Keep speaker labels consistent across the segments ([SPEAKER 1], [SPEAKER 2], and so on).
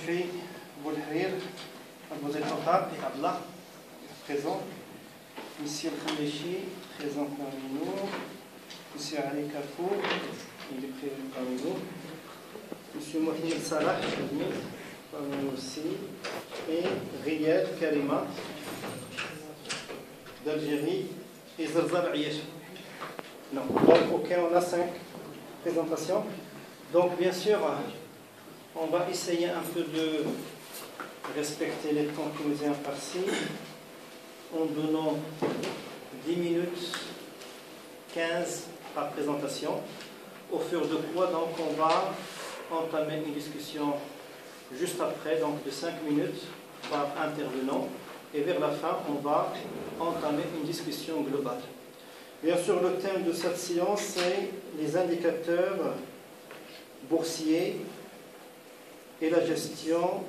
[SPEAKER 1] Fikri Boulhrir, Mademoiselle Total et Abla, présent. Monsieur Khamechi, présent parmi nous. Monsieur Ali Kafour, il est présent parmi nous. Monsieur Mohamed Salah, parmi nous aussi. Et Riyad Karima, d'Algérie. Et Zarzal Ayesh. Non, donc ok, on a 5 présentations. Donc bien sûr, on va essayer un peu de respecter les temps qui nous est impartis en donnant 10 minutes 15 par présentation, au fur de quoi donc on va entamer une discussion juste après, donc de 5 minutes par intervenant, et vers la fin on va entamer une discussion globale. Bien sûr, le thème de cette séance c'est les indicateurs boursiers et la gestion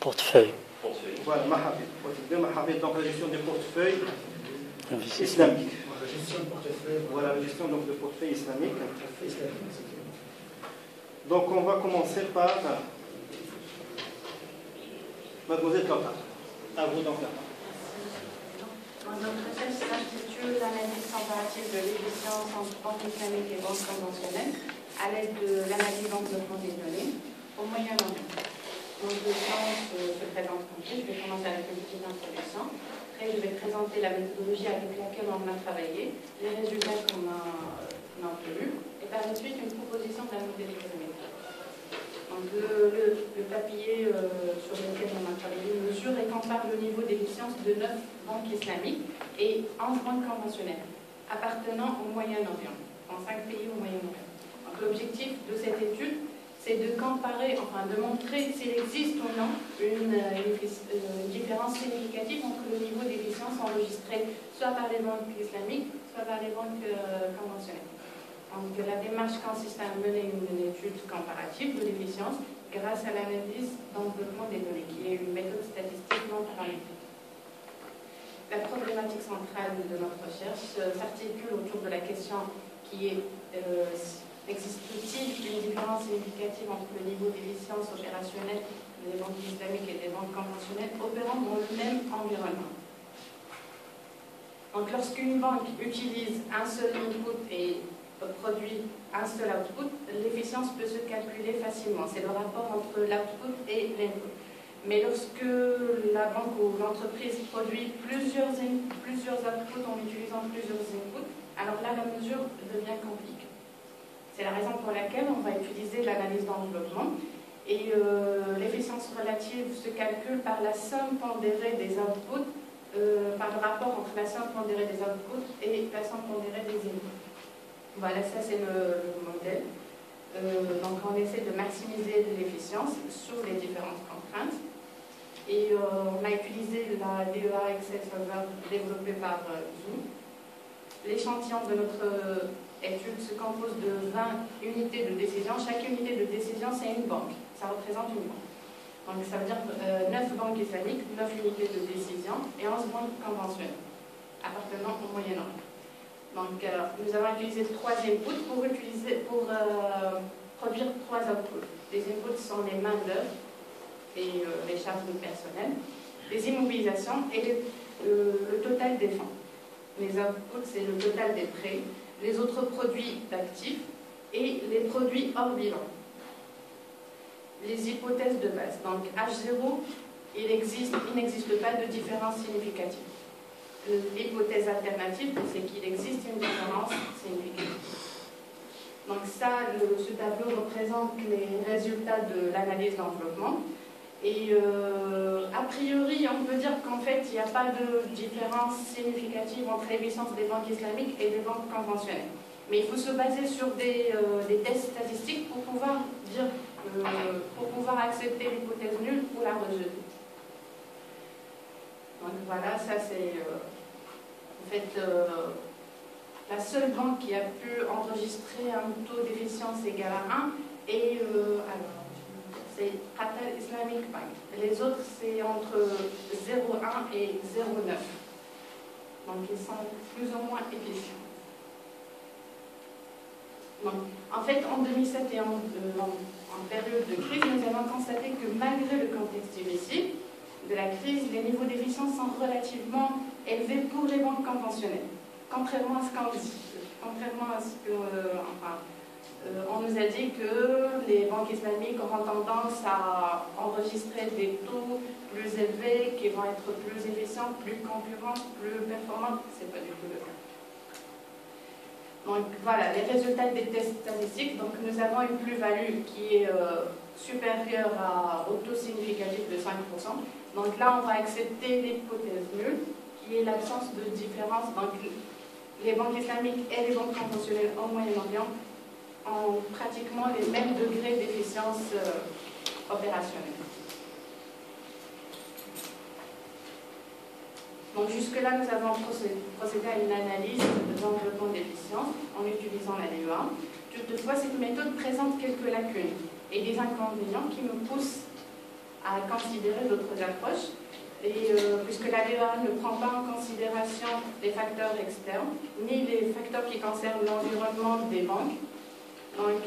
[SPEAKER 2] portefeuille.
[SPEAKER 1] Voilà, donc la gestion des portefeuilles islamiques. Voilà, la gestion donc, de portefeuille islamique. Donc on va commencer par Mademoiselle Total. À vous donc là.
[SPEAKER 3] Notre thème s'intitule l'analyse comparative de l'efficience entre banque islamique et banque conventionnelle à l'aide de l'analyse d'enveloppement des données au Moyen-Orient. Donc le plan se présente complet. Je vais commencer avec une petite introduction. Après, je vais présenter la méthodologie avec laquelle on a travaillé, les résultats qu'on a obtenus, et par la suite une proposition d'un modèle économique. Donc le papier sur lequel on a travaillé mesure et compare le niveau d'efficience de 9 banques islamiques et 11 banques conventionnelles appartenant au Moyen-Orient, dans 5 pays au Moyen-Orient. Donc l'objectif de cette étude, c'est de comparer, enfin de montrer s'il existe ou non une différence significative entre le niveau d'efficience enregistré soit par les banques islamiques, soit par les banques conventionnelles. Donc la démarche consiste à mener une étude comparative de l'efficience grâce à l'analyse d'enveloppement des données, qui est une méthode statistique non paramétrique. La problématique centrale de notre recherche s'articule autour de la question qui est existe-t-il une différence significative entre le niveau d'efficience opérationnelle des banques islamiques et des banques conventionnelles opérant dans le même environnement. Donc lorsqu'une banque utilise un seul input et produit un seul output, l'efficience peut se calculer facilement. C'est le rapport entre l'output et l'input. Mais lorsque la banque ou l'entreprise produit plusieurs outputs en utilisant plusieurs inputs, alors là, la mesure devient compliquée. C'est la raison pour laquelle on va utiliser l'analyse d'enveloppement. Et l'efficience relative se calcule par la somme pondérée des outputs, par le rapport entre la somme pondérée des outputs et la somme pondérée des inputs. Voilà, ça c'est le modèle. Donc on essaie de maximiser l'efficience sur les différentes contraintes. Et on a utilisé la DEA Excel Solver développée par Zoom. L'échantillon de notre étude se compose de 20 unités de décision. Chaque unité de décision, c'est une banque. Ça représente une banque. Donc ça veut dire 9 banques islamiques, 9 unités de décision et 11 banques conventionnelles appartenant au Moyen-Orient. Donc, nous avons utilisé 3 inputs pour produire 3 outputs. Les inputs sont les main-d'œuvre et les charges de personnel, les immobilisations et le total des fonds. Les outputs, c'est le total des prêts, les autres produits d'actifs et les produits hors bilan. Les hypothèses de base. Donc, H0, il n'existe pas de différence significative. L'hypothèse alternative, c'est qu'il existe une différence significative. Donc ça, ce tableau représente les résultats de l'analyse d'enveloppement. Et a priori, on peut dire qu'en fait, il n'y a pas de différence significative entre l'efficience des banques islamiques et des banques conventionnelles. Mais il faut se baser sur des tests statistiques pour pouvoir accepter l'hypothèse nulle ou la rejeter. Donc voilà, ça c'est en fait la seule banque qui a pu enregistrer un taux d'efficience égal à 1 et c'est Qatar Islamic Bank. Les autres c'est entre 0,1 et 0,9. Donc ils sont plus ou moins efficients. Donc, en fait, en 2007 et en période de crise, nous avons constaté que malgré le contexte difficile de la crise, les niveaux d'efficience sont relativement élevés pour les banques conventionnelles. Contrairement à ce qu'on dit, on nous a dit que les banques islamiques auront tendance à enregistrer des taux plus élevés, qui vont être plus efficients, plus concurrentes, plus performantes. Ce n'est pas du tout le cas. Donc voilà, les résultats des tests statistiques. Donc nous avons une plus-value qui est supérieure au taux significatif de 5%. Donc là, on va accepter l'hypothèse nulle, qui est l'absence de différence. Donc les banques islamiques et les banques conventionnelles au Moyen-Orient ont pratiquement les mêmes degrés d'efficience opérationnelle. Donc jusque-là, nous avons procédé à une analyse de l'enveloppement d'efficience en utilisant la DEA. Toutefois, cette méthode présente quelques lacunes et des inconvénients qui nous poussent à considérer d'autres approches. Et puisque la DEA ne prend pas en considération les facteurs externes, ni les facteurs qui concernent l'environnement des banques. Donc,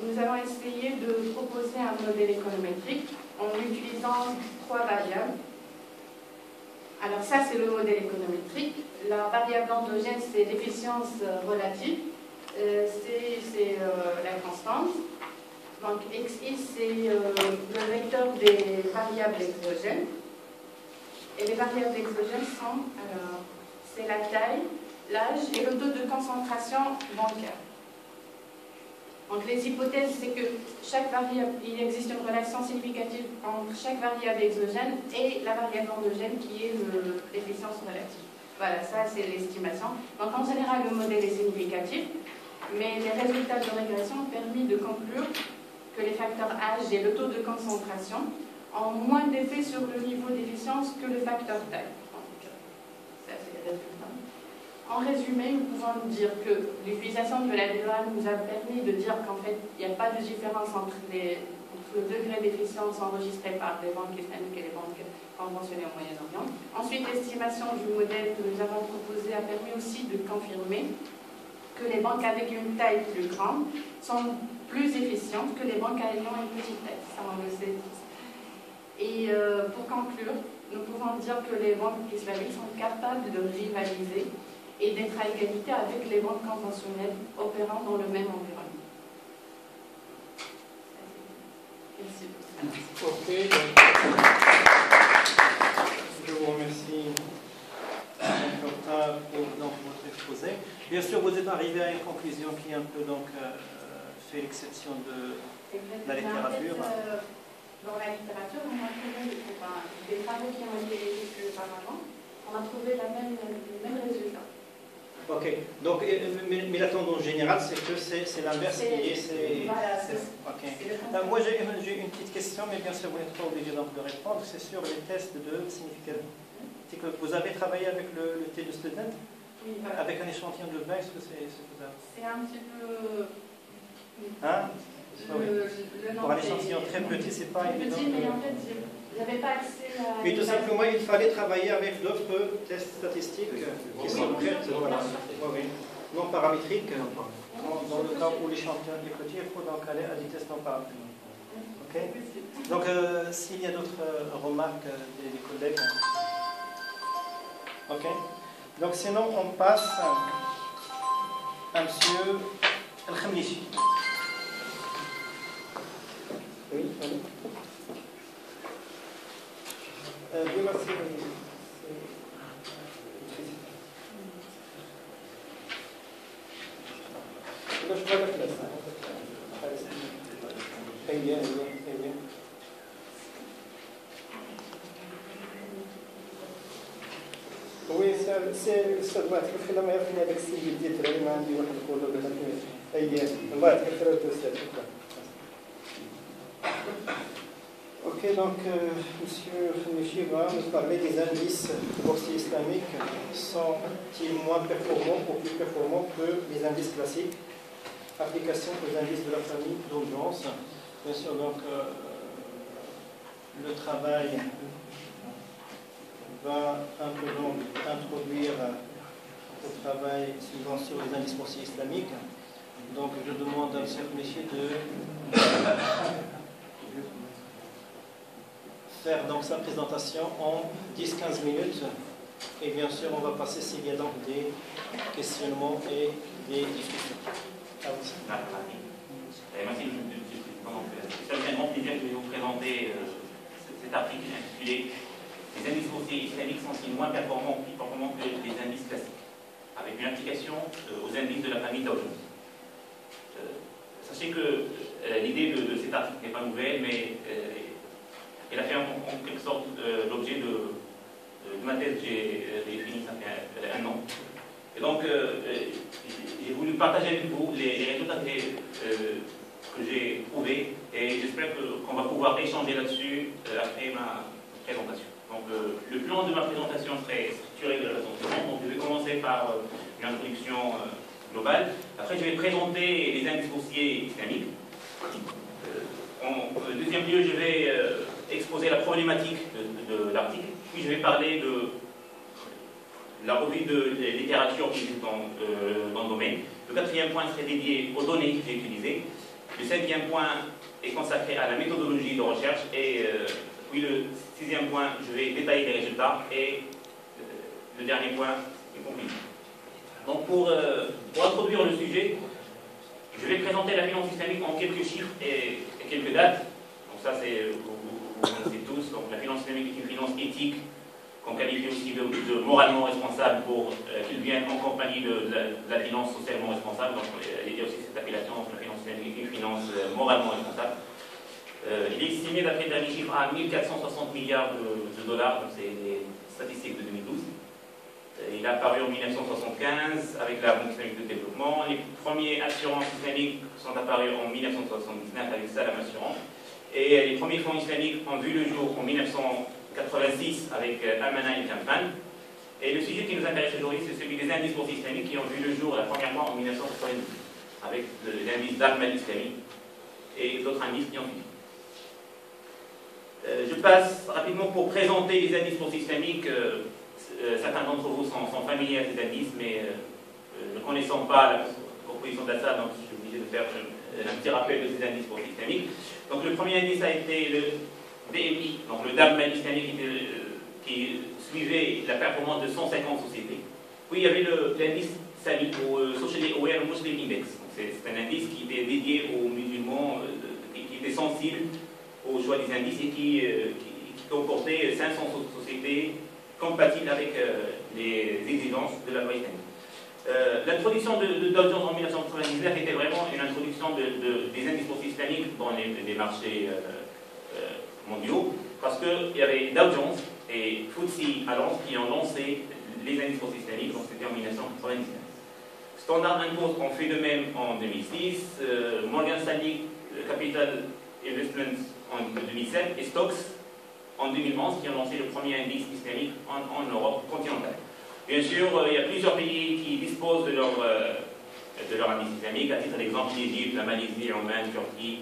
[SPEAKER 3] nous avons essayé de proposer un modèle économétrique en utilisant 3 variables. Alors ça, c'est le modèle économétrique. La variable endogène, c'est l'efficience relative. C'est la constante. Donc, xi, c'est le vecteur des variables exogènes. Et les variables exogènes sont, c'est la taille, l'âge et le taux de concentration bancaire. Donc les hypothèses, c'est que chaque variable, il existe une relation significative entre chaque variable exogène et la variable endogène qui est l'efficience relative. Voilà, ça c'est l'estimation. Donc en général, le modèle est significatif, mais les résultats de régression ont permis de conclure que les facteurs âge et le taux de concentration ont moins d'effet sur le niveau d'efficience que le facteur taille. Donc, ça c'est les résultats. En résumé, nous pouvons dire que l'utilisation de la DEA nous a permis de dire qu'en fait, il n'y a pas de différence entre le degré d'efficience enregistré par les banques islamiques et les banques conventionnelles au Moyen-Orient. Ensuite, l'estimation du modèle que nous avons proposé a permis aussi de confirmer que les banques avec une taille plus grande sont plus efficientes que les banques ayant une petite taille. Ça, on le sait tous. Et pour conclure, nous pouvons dire que les banques islamiques sont capables de rivaliser et d'être à égalité avec les banques conventionnelles opérant dans le même environnement. Merci.
[SPEAKER 1] Ok, je vous remercie pour votre exposé. Bien sûr, vous êtes arrivé à une conclusion qui un peu fait l'exception de la littérature.
[SPEAKER 3] Dans la littérature, on a trouvé des travaux qui ont été effectués par avant, on a trouvé le même résultat.
[SPEAKER 1] Ok, donc, mais la tendance générale, c'est que c'est l'inverse qui est...
[SPEAKER 3] Voilà,
[SPEAKER 1] ok. Moi, j'ai une petite question, mais bien sûr, vous n'êtes pas obligé de répondre. C'est sur les tests de signification. C'est que vous avez travaillé avec le T de student?
[SPEAKER 3] Oui, voilà.
[SPEAKER 1] Avec un échantillon de 20, est-ce que c'est faisable?
[SPEAKER 3] C'est un petit peu...
[SPEAKER 1] Hein?
[SPEAKER 3] Le
[SPEAKER 1] pour un échantillon très petit, c'est pas évident.
[SPEAKER 3] Petit, mais en fait, j'avais pas accès à...
[SPEAKER 1] Mais tout simplement, il fallait travailler avec d'autres tests statistiques qui sont prêts, voilà. Oui. Non paramétriques. Dans le cas où l'échantillon est petit, il faut donc aller à des tests non paramétriques. Ok. Donc, s'il y a d'autres remarques des collègues. Ok. Donc, sinon, on passe à M. El-Khamnichi. Oui, allez.
[SPEAKER 4] Oui, c'est الأستاذ واحد كيف لما يعرفني هذاك السيد ديال الدراري ما عندي واحد الكولوب أيام من بعد كيف الأستاذ. Ok, donc M. Khamnichi va nous parler des indices boursiers islamiques. Sont-ils moins performants ou plus performants que les indices classiques? Application aux indices de la famille d'urgence. Bien sûr, donc le travail va un peu donc introduire le travail suivant sur les indices boursiers islamiques.
[SPEAKER 1] Donc je demande à M. Knichi de faire donc sa présentation en 10-15 minutes. Et bien sûr, on va passer s'il y a donc des questionnements et des discussions. À vous.
[SPEAKER 5] Merci, M. le Président. C'est un grand plaisir que je vais vous présenter cet article intitulé « Les indices boursiers islamiques sont-ils moins performants que les indices classiques ?» avec une application aux indices de la famille Dow Jones. Sachez que l'idée de cet article n'est pas nouvelle, mais elle a fait en quelque sorte l'objet de ma thèse que j'ai finie ça fait un an. Et donc, j'ai voulu partager avec vous les résultats que j'ai trouvés, et j'espère qu'on va pouvoir échanger là-dessus après ma présentation. Donc, le plan de ma présentation serait structuré de la façon suivante. Donc, je vais commencer par une introduction globale. Après, je vais présenter les indices boursiers islamiques. En deuxième lieu, je vais exposer la problématique de l'article. Puis, je vais parler de la revue de littérature qui existe dans le domaine. Le quatrième point serait dédié aux données que j'ai utilisées. Le cinquième point est consacré à la méthodologie de recherche. Et puis le sixième point, je vais détailler les résultats. Et le dernier point est conclusion. Donc pour introduire le sujet, je vais présenter la finance islamique en quelques chiffres et quelques dates. Donc ça, vous connaissez tous. Donc la finance islamique est une finance éthique qu'on qualifie aussi de moralement responsable pour qu'il vienne en compagnie de la finance socialement responsable. Donc il y a aussi cette appellation, donc la finance islamique est une finance moralement responsable. Il est estimé d'après le dernier chiffre à 1460 milliards de dollars, donc c'est les statistiques de 2012. Il a apparu en 1975 avec la Banque islamique de développement. Les premiers assurances islamiques sont apparus en 1979 avec Salam Assurance. Et les premiers fonds islamiques ont vu le jour en 1986 avec Amana et Kamfan. Et le sujet qui nous intéresse aujourd'hui, c'est celui des indices boursiers islamiques qui ont vu le jour la première fois en 1992 avec l'indice d'Ahmad islamique et d'autres indices qui ont suivi. Je passe rapidement pour présenter les indices boursiers islamiques. Certains d'entre vous sont familiers à ces indices, mais ne connaissant pas la composition d'Assad, donc je suis obligé de faire un petit rappel de ces indices boursiers islamiques. Donc le premier indice a été le DMI, donc le D'Ahmad islamique qui suivait la performance de 150 sociétés. Puis il y avait l'indice SAMI, ou Socially Aware Muslim Index. C'est un indice qui était dédié aux musulmans, qui était sensible au choix des indices et qui comportait 500 sociétés compatibles avec les exigences de la loi islamique. L'introduction de Dow Jones en 1999 était vraiment une introduction des indices boursiers islamiques dans les marchés mondiaux, parce qu'il y avait Dow Jones et FTSE à Londres qui ont lancé les indices boursiers islamiques, donc c'était en 1999. Standard & Poor's ont fait de même en 2006, Morgan Stanley Capital Investments en 2007 et Stocks en 2011 qui ont lancé le premier indice islamique en Europe continentale. Bien sûr, il y a plusieurs pays qui disposent de leur indice islamique. À titre d'exemple, l'Égypte, la Malaisie, l'Oman, la Turquie,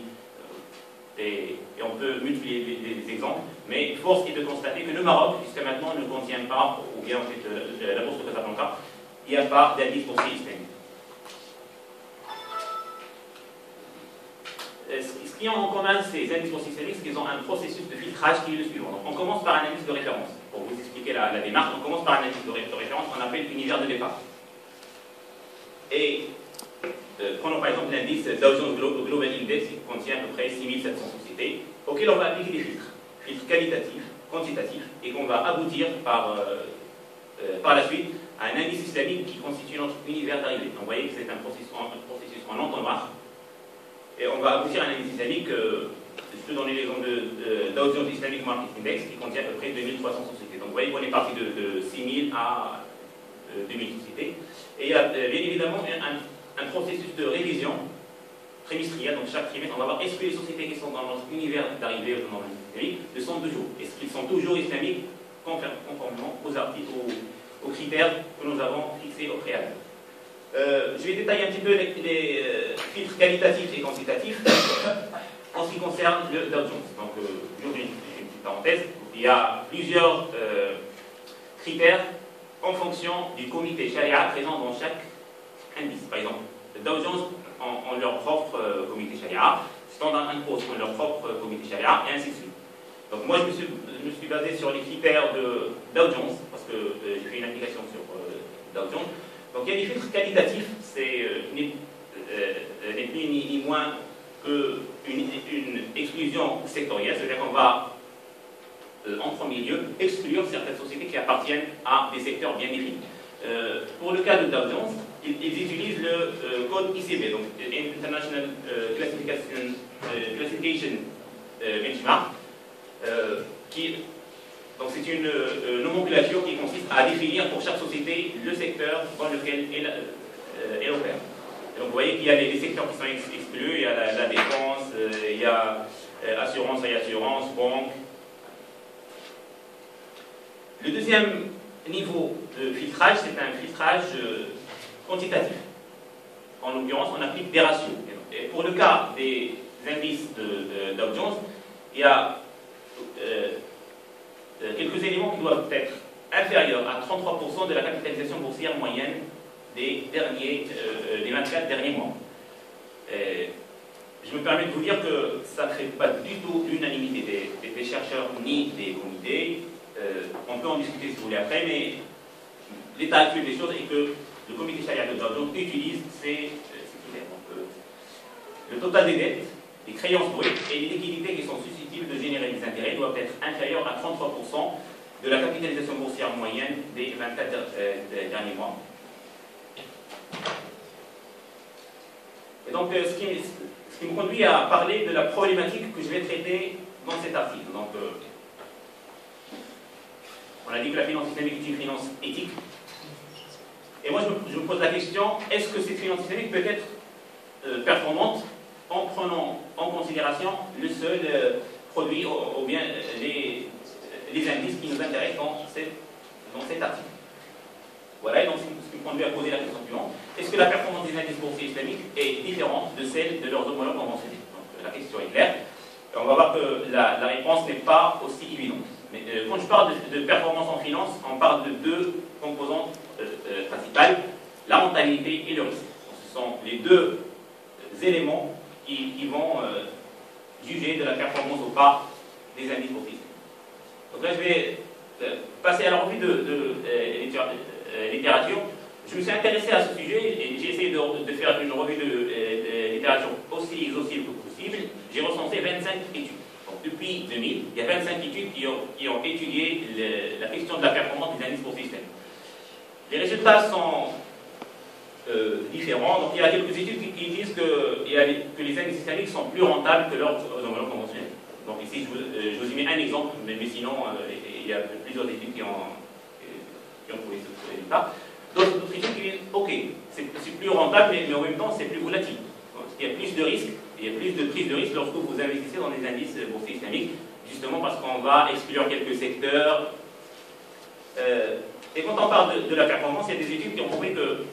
[SPEAKER 5] et on peut multiplier les exemples. Mais force est de constater que le Maroc, jusqu'à maintenant, ne contient pas, ou bien en fait la bourse de Casablanca, il n'y a pas d'indice boursier islamique. Ce qui ont en commun ces indices boursiers islamiques, c'est qu'ils ont un processus de filtrage qui est le suivant. Donc, on commence par un indice de référence. Pour vous expliquer la démarche, on commence par un indice de référence qu'on appelle l'univers de départ. Et prenons par exemple l'indice Dow Jones Global Index qui contient à peu près 6700 sociétés, auxquelles on va appliquer des filtres qualitatifs, quantitatifs, et qu'on va aboutir par la suite à un indice islamique qui constitue notre univers d'arrivée. Donc vous voyez que c'est un processus en entonnoir. Et on va aboutir à un indice islamique, je peux donner l'exemple de Dow Jones Islamic Market Index, qui contient à peu près 2300 sociétés. Donc vous voyez qu'on est parti de 6000 à 2000 sociétés. Et il y a bien évidemment un processus de révision trimestrielle, donc chaque trimestre, on va voir est-ce que les sociétés qui sont dans notre univers d'arrivée dans l'indice islamique le sont toujours. Est-ce qu'ils sont toujours islamiques conformément aux critères que nous avons fixés au préalable. Je vais détailler un petit peu les filtres qualitatifs et quantitatifs en ce qui concerne le Dow Jones. Donc, j'ouvre une petite parenthèse. Il y a plusieurs critères en fonction du comité Sharia présent dans chaque indice. Par exemple, le Dow Jones, ont leur propre comité Sharia, Standard & Poor's ont leur propre comité Sharia, et ainsi de suite. Donc moi, je me suis basé sur les critères de Dow Jones, parce que j'ai fait une application sur Dow Jones. Donc il y a des filtres qualitatifs, c'est n'est plus ni moins qu'une exclusion sectorielle, c'est-à-dire qu'on va, en premier lieu, exclure certaines sociétés qui appartiennent à des secteurs bien définis. Pour le cas de Dow Jones, ils utilisent le code ICB, donc International Classification Benchmark, donc c'est une nomenclature qui consiste à définir pour chaque société le secteur dans lequel elle opère. Et donc vous voyez qu'il y a des secteurs qui sont exclus, il y a la défense, il y a assurance et assurance, banque. Le deuxième niveau de filtrage, c'est un filtrage quantitatif. En l'occurrence, on applique des ratios. Et pour le cas des indices de Dow Jones, il y a quelques éléments qui doivent être inférieurs à 33% de la capitalisation boursière moyenne des 24 derniers mois. Je me permets de vous dire que ça ne fait pas du tout l'unanimité des chercheurs ni des comités. On peut en discuter si vous voulez après, mais l'état actuel des choses est que le comité Sharia de Dow Jones utilise ces critères. Donc, le total des dettes, les créances brutes et les liquidités qui sont susceptibles de générer des intérêts doivent être inférieurs à 33% de la capitalisation boursière moyenne des 24 derniers mois. Et donc, ce qui me conduit à parler de la problématique que je vais traiter dans cet article. Donc, on a dit que la finance islamique est une finance éthique. Et moi, je me pose la question, est-ce que cette finance islamique peut être performante en prenant en considération le seul produit ou bien les indices qui nous intéressent dans cet article? Voilà, et donc ce qui me conduit à poser la question suivante. Est-ce que la performance des indices boursiers islamiques est différente de celle de leurs homologues conventionnels? Donc la question est claire. Et on va voir que la réponse n'est pas aussi évidente. Mais quand je parle de performance en finance, on parle de deux composantes principales, la rentabilité et le risque. Donc, ce sont les deux éléments qui vont juger de la performance ou pas des indices boursiers. Donc là, je vais passer à la revue de littérature. Je me suis intéressé à ce sujet et j'ai essayé de faire une revue de littérature aussi exhaustive que possible. J'ai recensé 25 études. Donc, depuis 2000, il y a 25 études qui ont étudié la question de la performance des indices boursiers islamiques. Les résultats sont différents. Donc, il y a quelques études qui disent que les indices islamiques sont plus rentables que leurs homologues conventionnels. Donc ici, je vous y mets un exemple, mais sinon, il y a plusieurs études qui ont trouvé ce résultat. D'autres études qui disent, ok, c'est plus rentable, mais en même temps, c'est plus volatile. Donc, il y a plus de risques, il y a plus de prise de risque lorsque vous investissez dans des indices boursiers islamiques, justement parce qu'on va exclure quelques secteurs. Et quand on parle de la performance, il y a des études qui ont prouvé que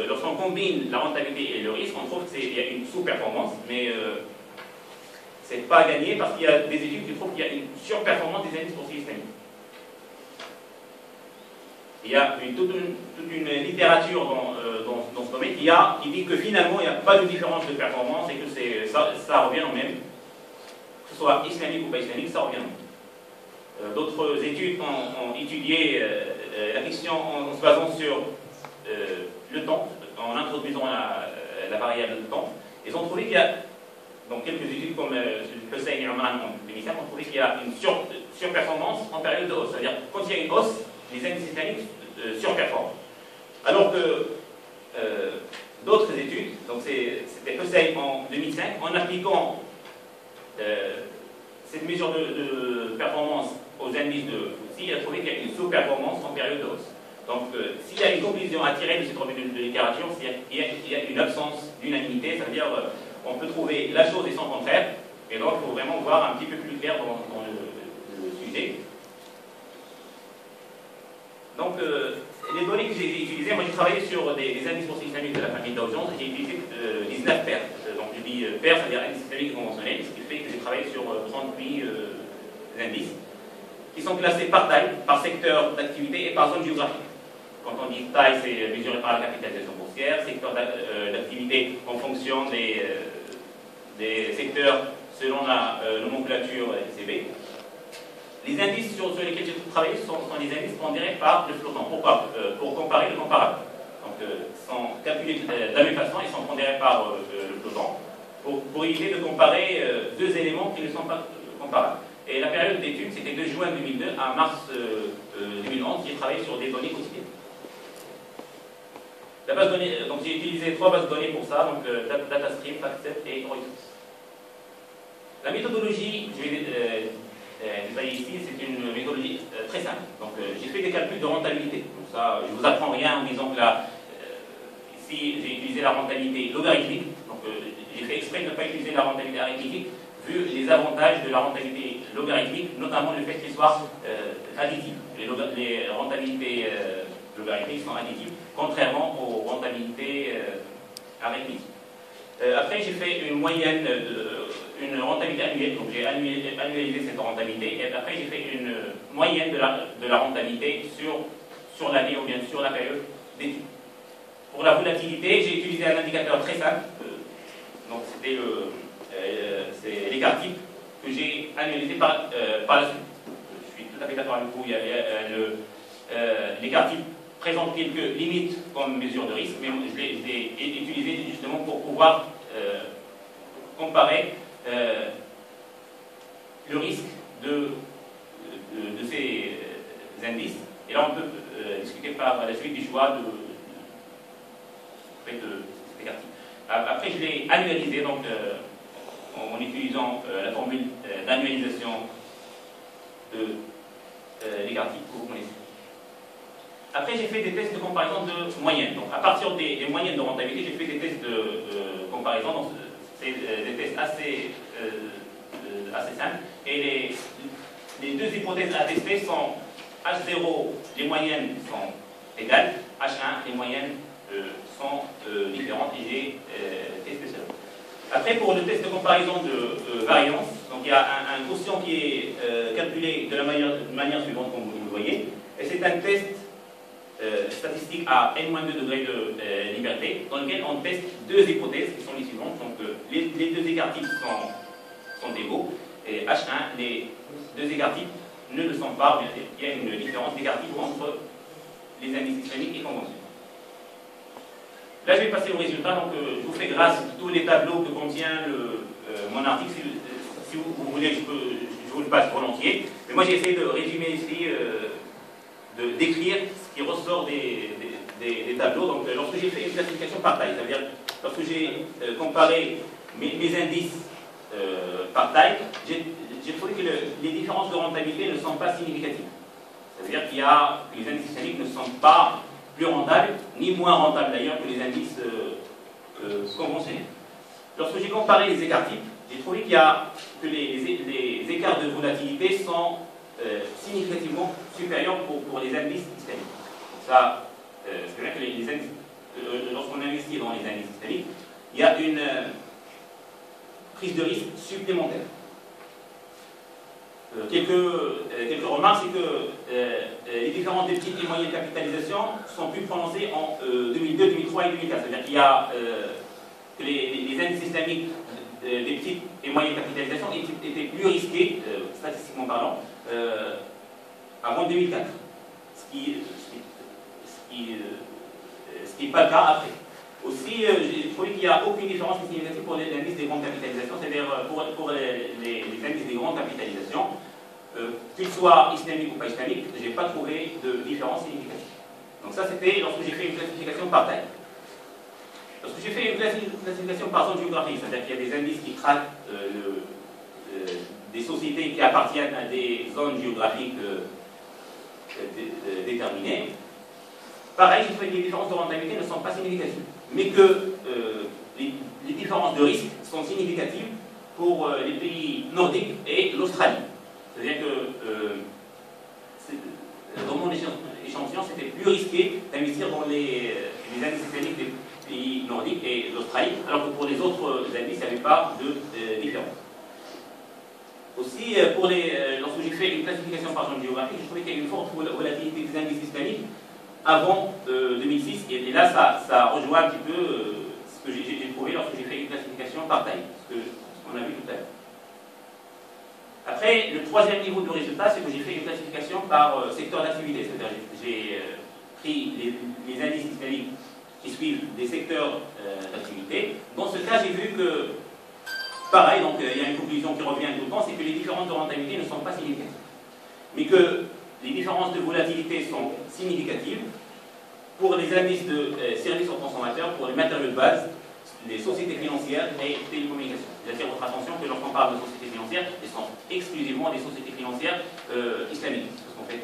[SPEAKER 5] lorsqu'on combine la rentabilité et le risque, on trouve qu'il y a une sous-performance, mais c'est pas gagné parce qu'il y a des études qui trouvent qu'il y a une surperformance des indices boursiers islamiques. Il y a toute une littérature dans ce domaine qui dit que finalement il n'y a pas de différence de performance et que ça revient au même. Que ce soit islamique ou pas islamique, ça revient au même. D'autres études ont étudié la question en se basant sur le temps, en introduisant la variable de temps. Ils ont trouvé qu'il y a, donc quelques études comme Hussein et Oman en 2005, ont trouvé qu'il y a une surperformance en période de hausse. C'est-à-dire quand il y a une hausse, les indices islamiques surperforment. Alors que d'autres études, donc c'était Hussein en 2005, en appliquant cette mesure de performance aux indices de FTSE, il a trouvé qu'il y a une sous-performance en période de hausse. Donc, s'il y a une conclusion à tirer de cette revue de littérature, c'est qu'il y a une absence d'unanimité, c'est-à-dire on peut trouver la chose et son contraire, et donc il faut vraiment voir un petit peu plus clair dans le sujet. Donc, les données que j'ai utilisées, moi j'ai travaillé sur des indices boursiers islamiques de la famille Dow Jones, j'ai utilisé 19 paires. Donc je dis paires, c'est-à-dire indices islamiques conventionnels, ce qui fait que j'ai travaillé sur 38 indices, qui sont classés par taille, par secteur d'activité et par zone géographique. Quand on dit taille, c'est mesuré par la capitalisation boursière, secteur d'activité en fonction des secteurs selon la nomenclature ECB. Les indices sur lesquels j'ai travaillé sont des indices pondérés par le flottant. Pourquoi? Pour comparer le comparable. Donc, sont calculés de la même façon, ils sont pondérés par le flottant pour éviter de comparer deux éléments qui ne sont pas comparables. Et la période d'étude, c'était de juin 2002 à mars 2011, j'ai travaillé sur des données quotidiennes. La base de données, donc j'ai utilisé 3 bases de données pour ça, donc DataStream, FactSet et Reuters. La méthodologie, je vais détailler ici, c'est une méthodologie très simple. Donc j'ai fait des calculs de rentabilité. Donc ça, je ne vous apprends rien en disant que là, ici j'ai utilisé la rentabilité logarithmique. Donc j'ai fait exprès de ne pas utiliser la rentabilité arithmétique, vu les avantages de la rentabilité logarithmique, notamment le fait qu'il soit additif. Les rentabilités logarithmiques sont additives, contrairement aux rentabilités arithmétiques. Après, j'ai fait une moyenne, une rentabilité annuelle, donc j'ai annualisé cette rentabilité, et après j'ai fait une moyenne de la rentabilité sur l'année ou bien sur la période d'étude. Pour la volatilité, j'ai utilisé un indicateur très simple, donc c'était c'est l'écart type que j'ai analysé par la suite. Je suis tout à fait d'accord avec vous, il y a l'écart type présente quelques limites comme mesure de risque, mais je l'ai utilisé justement pour pouvoir comparer le risque de ces indices. Et là, on peut discuter par la suite du choix de cet écart type. Après, je l'ai annualisé, donc en utilisant la formule d'annualisation de l'écart type que vous connaissez. Après, j'ai fait des tests de comparaison de moyenne. Donc, à partir des moyennes de rentabilité, j'ai fait des tests de comparaison. Donc, c'est des tests assez simples. Et les deux hypothèses à tester sont H0, les moyennes sont égales. H1, les moyennes sont différentes. Et j'ai testé cela. Après, pour le test de comparaison de variance, donc il y a un quotient qui est calculé de la manière suivante, comme vous le voyez. Et c'est un test statistique à n-2 degrés de liberté, dans lequel on teste deux hypothèses qui sont les suivantes. Donc les deux écarts types sont égaux, et H1, les deux écarts types ne le sont pas. Il y a une différence d'écart type entre les indices systémiques et conventionnels. Là, je vais passer au résultat. Donc, je vous fais grâce à tous les tableaux que contient mon article. Si vous voulez, je vous le passe volontiers. Mais moi, j'ai essayé de résumer ici, d'écrire ce qui ressort des tableaux. Donc, lorsque j'ai fait une classification par taille, c'est-à-dire lorsque j'ai comparé mes indices par taille, j'ai trouvé que les différences de rentabilité ne sont pas significatives. C'est-à-dire que les indices systémiques ne sont pas plus rentables, ni moins rentables d'ailleurs que les indices conventionnels. Lorsque j'ai comparé les écarts types, j'ai trouvé que les écarts de volatilité sont significativement supérieurs pour les indices systémiques. Ça, c'est vrai que lorsqu'on investit dans les indices systémiques, il y a une prise de risque supplémentaire. Quelques remarques, c'est que les différences des petites et moyennes capitalisations sont plus prononcées en 2002, 2003 et 2004. C'est-à-dire qu'il y a que les indices systémiques des petites et moyennes capitalisations étaient plus risqués, statistiquement parlant, avant 2004. Ce qui n'est pas le cas après. Aussi, j'ai trouvé qu'il n'y a aucune différence significative pour les indices des grandes capitalisations, c'est-à-dire pour les indices des grandes capitalisations, qu'ils soient islamiques ou pas islamiques, je n'ai pas trouvé de différence significative. Donc ça, c'était lorsque j'ai fait une classification par taille. Lorsque j'ai fait une classification par zone géographique, c'est-à-dire qu'il y a des indices qui traquent des sociétés qui appartiennent à des zones géographiques déterminées, pareil, j'ai trouvé que les différences de rentabilité ne sont pas significatives, mais que les différences de risque sont significatives pour les pays nordiques et l'Australie. C'est-à-dire que dans mon échantillon, c'était plus risqué d'investir dans les indices systémiques des pays nordiques et l'Australie, alors que pour les autres indices, il n'y avait pas de différence. Aussi, lorsque j'ai fait une classification par zone géographique, je trouvais qu'il y avait une forte volatilité des indices systémiques avant 2006. Et là, ça rejoint un petit peu ce que j'ai trouvé lorsque j'ai fait une classification par taille, ce qu'on a vu tout à l'heure. Après, le troisième niveau de résultat, c'est que j'ai fait une classification par secteur d'activité. C'est-à-dire j'ai pris les indices islamiques qui suivent des secteurs d'activité. Dans ce cas, j'ai vu que, pareil, donc il y a une conclusion qui revient tout le temps, c'est que les différences de rentabilité ne sont pas significatives. Mais que les différences de volatilité sont significatives pour les indices de services aux consommateurs, pour les matériaux de base, les sociétés financières et télécommunications. J'attire votre attention que lorsqu'on parle de sociétés financières, elles sont exclusivement des sociétés financières islamiques. Parce qu'en fait,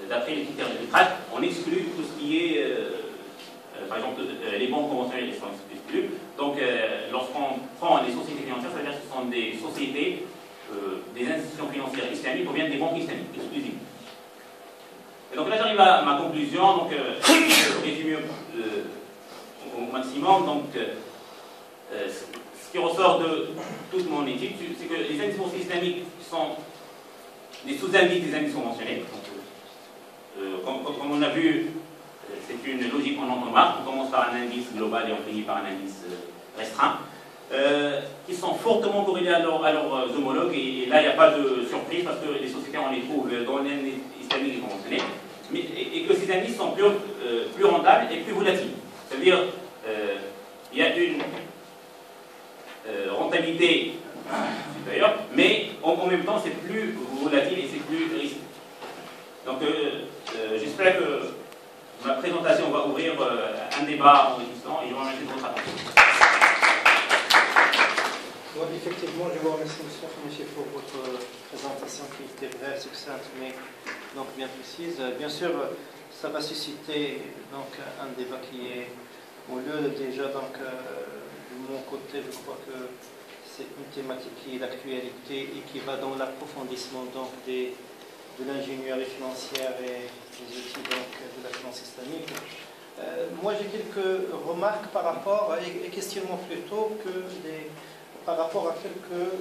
[SPEAKER 5] d'après les critères de filtrage, on exclut tout ce qui est, par exemple, les banques conventionnelles sont exclues. Donc, lorsqu'on prend les sociétés financières, ça veut dire que ce sont des sociétés, des institutions financières islamiques ou bien des banques islamiques exclusives. Et donc là, j'arrive à ma conclusion. Donc, je résume au maximum. Donc, ce qui ressort de toute mon étude, c'est que les indices boursiers islamiques sont des sous-indices des indices conventionnels. Donc, comme on a vu, c'est une logique en entonnoir. On commence par un indice global et on finit par un indice restreint, qui sont fortement corrélés à leurs homologues. Et là, il n'y a pas de surprise parce que les sociétés, on les trouve dans les indices islamiques et conventionnels. Et que ces indices sont plus rentables et plus volatiles. C'est-à-dire, il y a une rentabilité supérieure, mais en même temps, c'est plus volatile et c'est plus risqué. Donc, j'espère que ma présentation va ouvrir un débat enrichissant et je vous remercie de votre attention.
[SPEAKER 1] Bon, effectivement, je vous remercie, M. Khamichi, pour votre présentation qui était brève, succincte, mais donc bien précise. Bien sûr, ça va susciter donc, un débat qui est au lieu déjà. Donc, de mon côté, je crois que c'est une thématique qui est d'actualité et qui va dans l'approfondissement donc, de l'ingénierie financière et des outils donc, de la finance islamique. Moi, j'ai quelques remarques par rapport, et questionnements plutôt, par rapport à quelques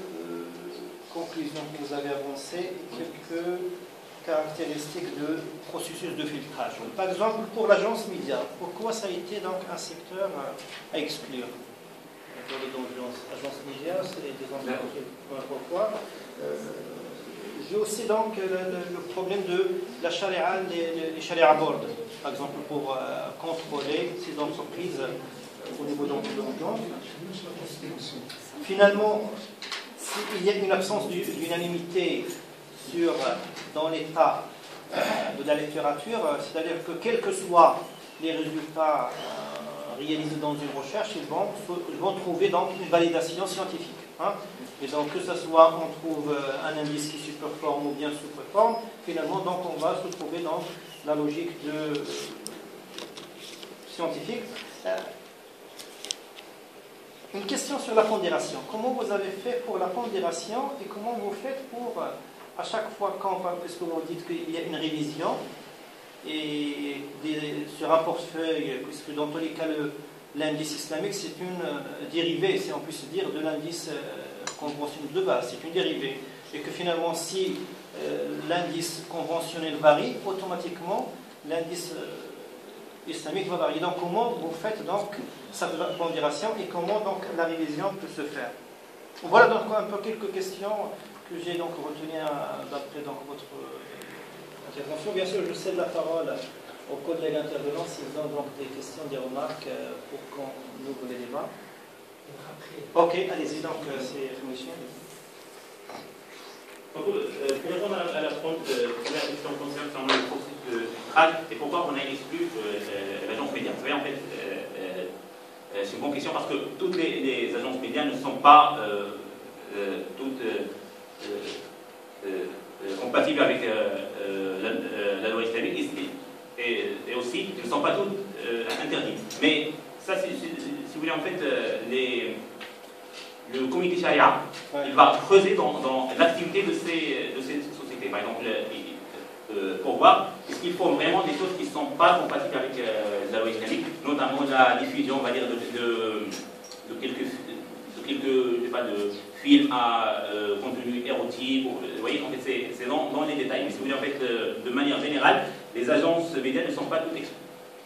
[SPEAKER 1] conclusions que vous avez avancées et quelques caractéristiques de processus de filtrage. Par exemple, pour l'agence média, pourquoi ça a été donc un secteur à exclure? L'agence média, c'est des entreprises. Pourquoi? J'ai aussi donc le problème de la charia, les charia board, par exemple, pour contrôler ces entreprises au niveau de l'audience. Finalement, s'il y a une absence d'unanimité dans l'état de la littérature, c'est-à-dire que quels que soient les résultats réalisés dans une recherche, ils vont trouver donc une validation scientifique. Hein. Et donc que ce soit on trouve un indice qui surperforme ou bien sous-performe, finalement donc on va se trouver dans la logique scientifique. Une question sur la pondération. Comment vous avez fait pour la pondération et comment vous faites pour, à chaque fois puisque vous dites qu'il y a une révision et sur un portefeuille, puisque dans tous les cas l'indice islamique c'est une dérivée, si on peut se dire, de l'indice conventionnel de base, c'est une dérivée. Et que finalement si l'indice conventionnel varie, automatiquement l'indice islamique va varier. Donc comment vous faites donc sa pondération et comment donc la révision peut se faire? Voilà donc un peu quelques questions que j'ai donc retenues d'après donc votre intervention. Bien sûr, je cède la parole aux collègues intervenants s'ils ont donc des questions, des remarques pour qu'on ouvre les débats. Ok, allez-y donc, c'est Khamichi.
[SPEAKER 5] Pour répondre à la première question concernant le processus de filtrage et pourquoi on a exclu l'agence média. Vous savez, en fait, c'est une bonne question parce que toutes les agences médias ne sont pas toutes compatibles avec la loi islamique et aussi ne sont pas toutes interdites. Mais ça, si vous voulez, en fait, le comité charia, il va creuser dans l'activité de ces sociétés. Par exemple, pour voir est-ce qu'ils font vraiment des choses qui ne sont pas compatibles avec la loi islamique, notamment la diffusion, on va dire, de quelques je sais pas, de film à contenu érotique, vous voyez, en fait, c'est dans les détails. Mais si vous voulez, en fait, de manière générale, les agences médias ne sont pas toutes exclues.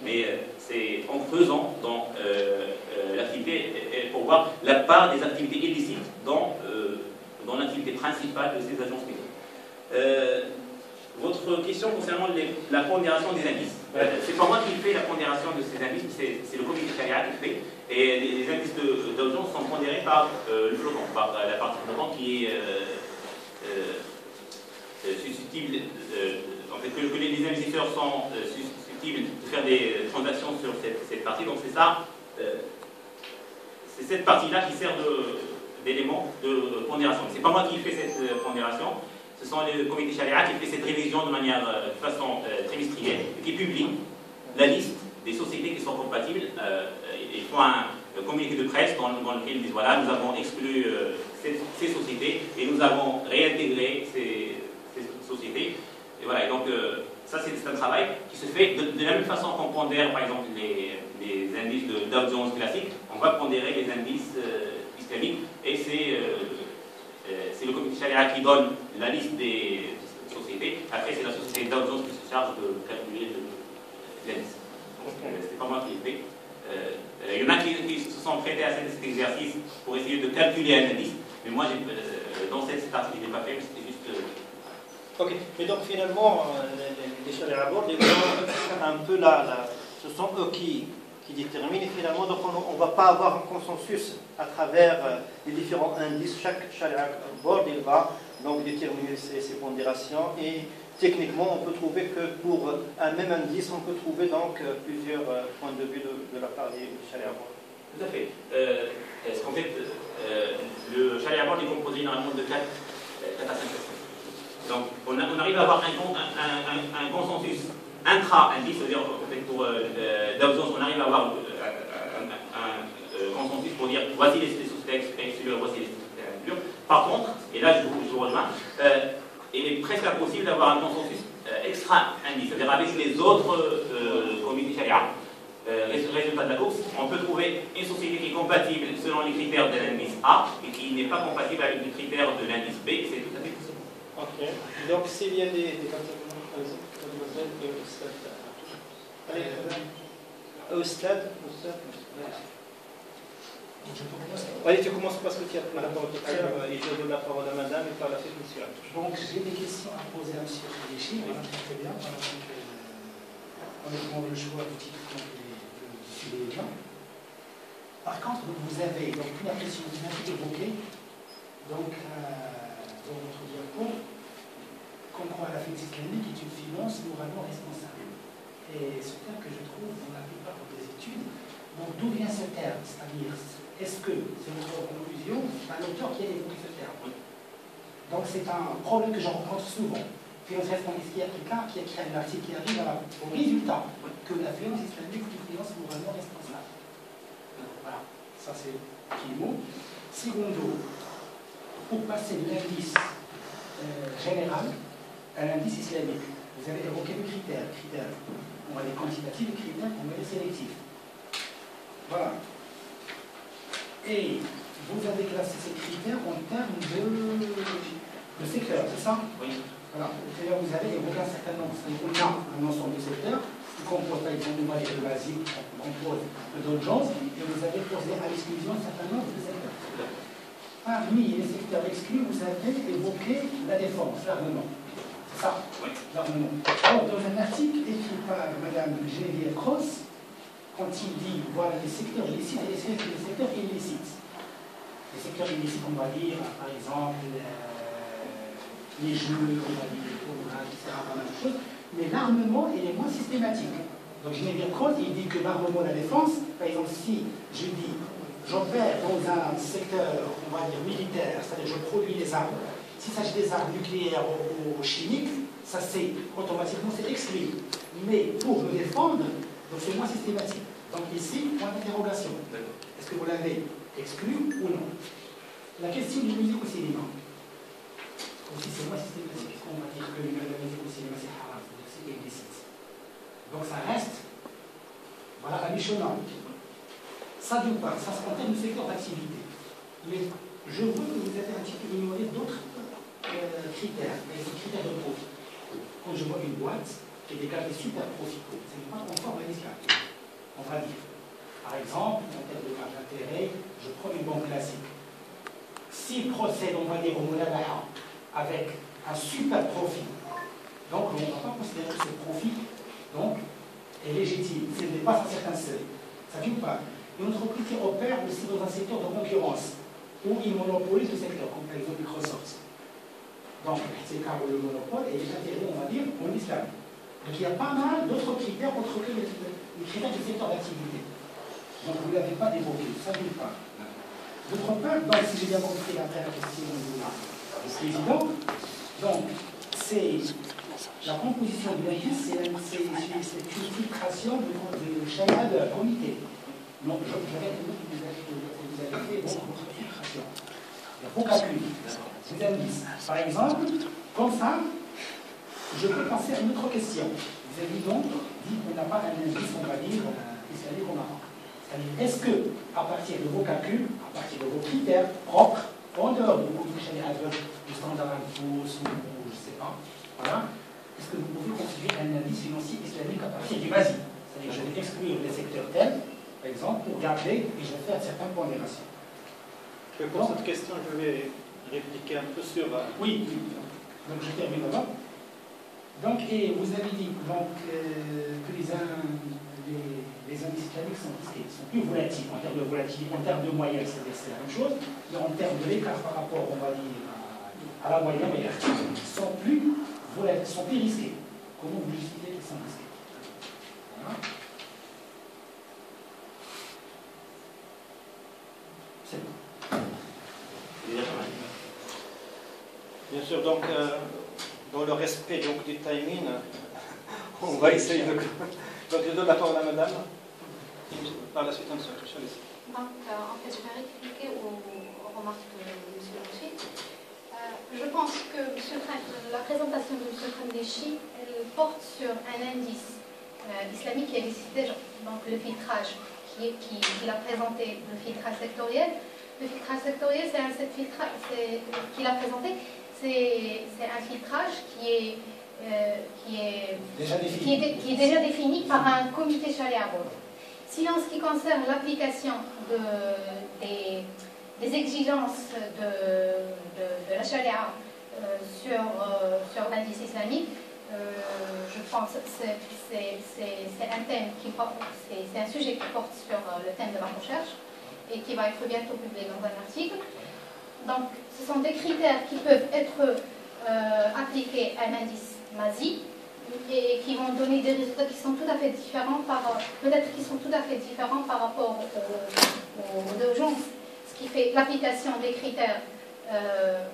[SPEAKER 5] Mais c'est en creusant dans l'activité pour voir la part des activités illicites dans l'activité principale de ces agences médias. Votre question concernant la pondération des indices. C'est pas moi qui fais la pondération de ces indices, c'est le comité Sharia qui fait. Et les indices d'audience sont pondérés par le flottant, par la partie flottante qui est susceptible, en fait, que les investisseurs sont susceptibles de faire des transactions sur cette partie. Donc c'est ça, c'est cette partie-là qui sert d'élément de pondération. C'est pas moi qui fais cette pondération. Ce sont le comité Sharia qui fait cette révision de façon trimestrielle et qui publie la liste des sociétés qui sont compatibles. Ils font un communiqué de presse dans lequel ils disent voilà, nous avons exclu ces sociétés et nous avons réintégré ces sociétés. Et voilà, et donc ça c'est un travail qui se fait de la même façon qu'on pondère par exemple les indices d'audience classique, on va pondérer les indices islamiques et c'est le comité Sharia qui donne la liste des sociétés. Après, c'est la société d'audience qui se charge de calculer l'indice. Donc, c'est pas moi qui l'ai fait. Il y en a qui se sont prêtés à cet exercice pour essayer de calculer un indice. Mais moi, dans cette partie, je ne l'ai pas fait, mais c'était juste.
[SPEAKER 1] Ok, mais donc finalement, les Sharia Board, un peu ce sont eux qui déterminent, et finalement, donc on ne va pas avoir un consensus à travers les différents indices. Chaque Sharia Board, il va donc déterminer ses pondérations, et techniquement, on peut trouver que pour un même indice, on peut trouver donc plusieurs points de vue de la part des Sharia Board.
[SPEAKER 5] Tout à fait. Est-ce qu'en fait, le Sharia Board est composé généralement de 4 à 5 personnes. Donc, on arrive à avoir un consensus intra-indice, c'est-à-dire en fait, pour d'audience, on arrive à avoir un consensus pour dire voici les sociétés exclues, voici les sociétés incluses. Par contre, et là je vous rejoins, il est presque impossible d'avoir un consensus extra-indice, c'est-à-dire avec les autres comités Sharia. Résultat de la course, on peut trouver une société qui est compatible selon les critères de l'indice A et qui n'est pas compatible avec les critères de l'indice B, c'est tout à fait possible.
[SPEAKER 1] Ok, donc s'il y a des mademoiselles et au stade. Allez, au stade. Allez, tu commences parce que tu as la parole et je donne la parole à madame et par la suite, monsieur.
[SPEAKER 6] Donc, j'ai des questions à poser à monsieur Richie. Voilà, très bien. Honnêtement, le choix du titre, je suis bien. Par contre, vous avez, donc, première question, vous avez évoqué, donc, dans votre diapo, comme quoi la finance islamique est une finance moralement responsable. Et ce terme que je trouve dans la plupart des études, donc d'où vient ce terme? C'est-à-dire, est-ce que c'est votre conclusion, c'est un auteur qui a évoqué ce terme? Donc c'est un problème que je rencontre souvent. Finance responsable, il y a quelqu'un qui a écrit un article qui arrive au résultat que la finance islamique est une finance moralement responsable. Voilà, ça c'est le mot. Secondo, pour passer de l'indice général à l'indice islamique, vous avez évoqué le critère. On va les quantitatifs et critères, on va les sélectifs. Voilà. Et vous avez classé ces critères en termes de secteur, c'est ça?
[SPEAKER 5] Oui.
[SPEAKER 6] Voilà. D'ailleurs, vous avez évoqué un certain nombre. On a un ensemble de secteurs qui composent, par exemple, le basique, qui compose le Dow Jones, et vous avez posé à l'exclusion un certain nombre de secteurs. Parmi les secteurs exclus, vous avez évoqué la défense, l'armement. C'est ça?
[SPEAKER 5] Oui.
[SPEAKER 6] L'armement. Or, dans un article écrit par Mme Geneviève Cross, quand il dit, voilà, les secteurs illicites et les secteurs illicites. Les secteurs illicites, on va dire, par exemple, les jeux, on va dire, les programmes, etc., pas mal de choses, mais l'armement, il est moins systématique. Donc, Geneviève Cross, il dit que l'armement, la défense, par exemple, si je dis, j'opère dans un secteur, on va dire, militaire, c'est-à-dire je produis des armes, s'il s'agit des armes nucléaires ou chimiques, ça c'est automatiquement c'est exclu. Mais pour me défendre, donc c'est moins systématique. Donc ici, point d'interrogation. Est-ce que vous l'avez exclu ou non? La question du musique au cinéma. Aussi c'est moins systématique. On va dire que la musique au cinéma c'est haram, c'est illicite. Donc ça reste, voilà, à l'échelon. Ça d'une part, ça se contient du secteur d'activité. Mais je veux que vous avez un petit peu ignoré d'autres critères, des critères de profit. Quand je vois une boîte qui dégage des super profits, ce n'est pas conforme à l'islam. On va dire. Par exemple, en termes de marge d'intérêt, je prends une banque classique. S'il procède, on va dire, au Moulabaha avec un super profit, donc on ne va pas considérer que ce profit donc, est légitime, s'il dépasse un certain seuil. Ça ne dit pas. Une entreprise qui opère aussi dans un secteur de concurrence, où il monopolise le secteur, comme par exemple Microsoft. Donc, c'est car le monopole est interdit, on va dire, en islam. Donc, il y a pas mal d'autres critères autres que les critères du secteur d'activité. Donc, vous ne l'avez pas évoqué, ça d'une part. D'autre part, donc, si j'ai bien compris après la question du président, donc, c'est la composition de l'indice, c'est une filtration de charia de comité. Donc, je vais vous avez fait votre filtration. Vos calculs, des indices. Par exemple, comme ça, je peux passer à une autre question. Vous avez donc dit qu'on n'a pas un indice, on va dire, islamique au Maroc. C'est-à-dire, est-ce que, à partir de vos calculs, à partir de vos critères propres, en dehors de vos charia du standard impôts ou je ne sais pas, voilà, est-ce que vous pouvez constituer un indice financier islamique à partir du basique? C'est-à-dire, je vais exclure les secteurs tels, par exemple, pour garder et je vais faire certaines pondérations.
[SPEAKER 1] Pour cette question, je vais répliquer un peu sur...
[SPEAKER 6] Oui, donc je termine là. Donc, et vous avez dit donc, que les indices islamiques sont plus volatiles, en termes de volatilité, en termes de moyenne, c'est la même chose, mais en termes de l'écart par rapport, on va dire, à la moyenne, ils sont plus volatiles, sont plus risqués. Comment vous justifiez qu'ils sont risqués? Voilà. C'est bon.
[SPEAKER 1] Bien sûr, donc, dans le respect donc, du timing, on va essayer de... Donc, je donne la parole à madame. Par la suite, on se touche.
[SPEAKER 3] Donc, en fait, je vais répliquer aux remarques de M. Louchi. Je pense que la présentation de M. Khamdechi, elle porte sur un indice islamique qui existe déjà, donc le filtrage qu'il a présenté, le filtrage sectoriel. Le filtrage sectoriel, c'est un filtrage qu'il a présenté, c'est un filtrage qui est déjà défini par un comité charia. Sinon, en ce qui concerne l'application des exigences de la charia sur l'indice islamique, je pense que c'est un thème c'est un sujet qui porte sur le thème de la recherche et qui va être bientôt publié dans un article. Donc, ce sont des critères qui peuvent être appliqués à un indice MASI et qui vont donner des résultats qui sont tout à fait différents peut-être qui sont tout à fait différents par rapport aux Dow Jones. Ce qui fait l'application des critères,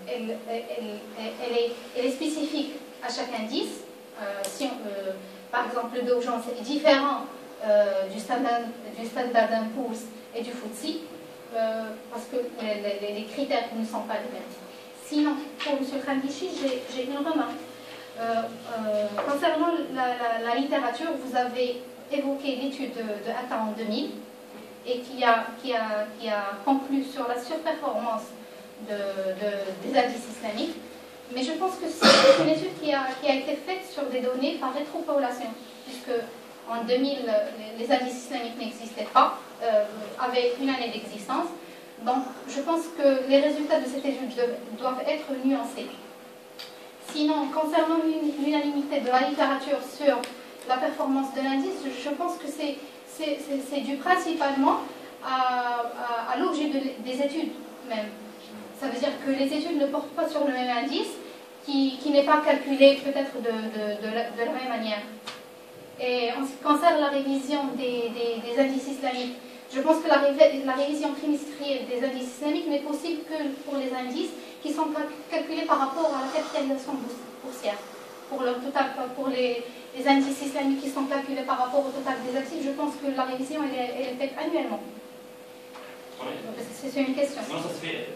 [SPEAKER 3] elle est spécifique à chaque indice. Par exemple, le Dow Jones est différent du Standard & Poor's et du FTSE, parce que les critères ne sont pas les mêmes. Sinon, pour M. Khamdechi, j'ai une remarque. Concernant la littérature, vous avez évoqué l'étude de Atta en 2000 et qui a conclu sur la surperformance des indices islamiques. Mais je pense que c'est une étude qui a été faite sur des données par rétropopulation, puisque en 2000, les indices islamiques n'existaient pas, avaient une année d'existence. Donc, je pense que les résultats de cette étude doivent être nuancés. Sinon, concernant l'unanimité de la littérature sur la performance de l'indice, je pense que c'est dû principalement à l'objet des études même. Ça veut dire que les études ne portent pas sur le même indice, qui n'est pas calculé peut-être de la même manière. Et en ce qui concerne la révision des indices islamiques, je pense que la révision trimestrielle des indices islamiques n'est possible que pour les indices qui sont calculés par rapport à la capitalisation boursière. Pour les indices islamiques qui sont calculés par rapport au total des actifs, je pense que la révision elle est faite annuellement. C'est une question.
[SPEAKER 5] Non, ça se fait.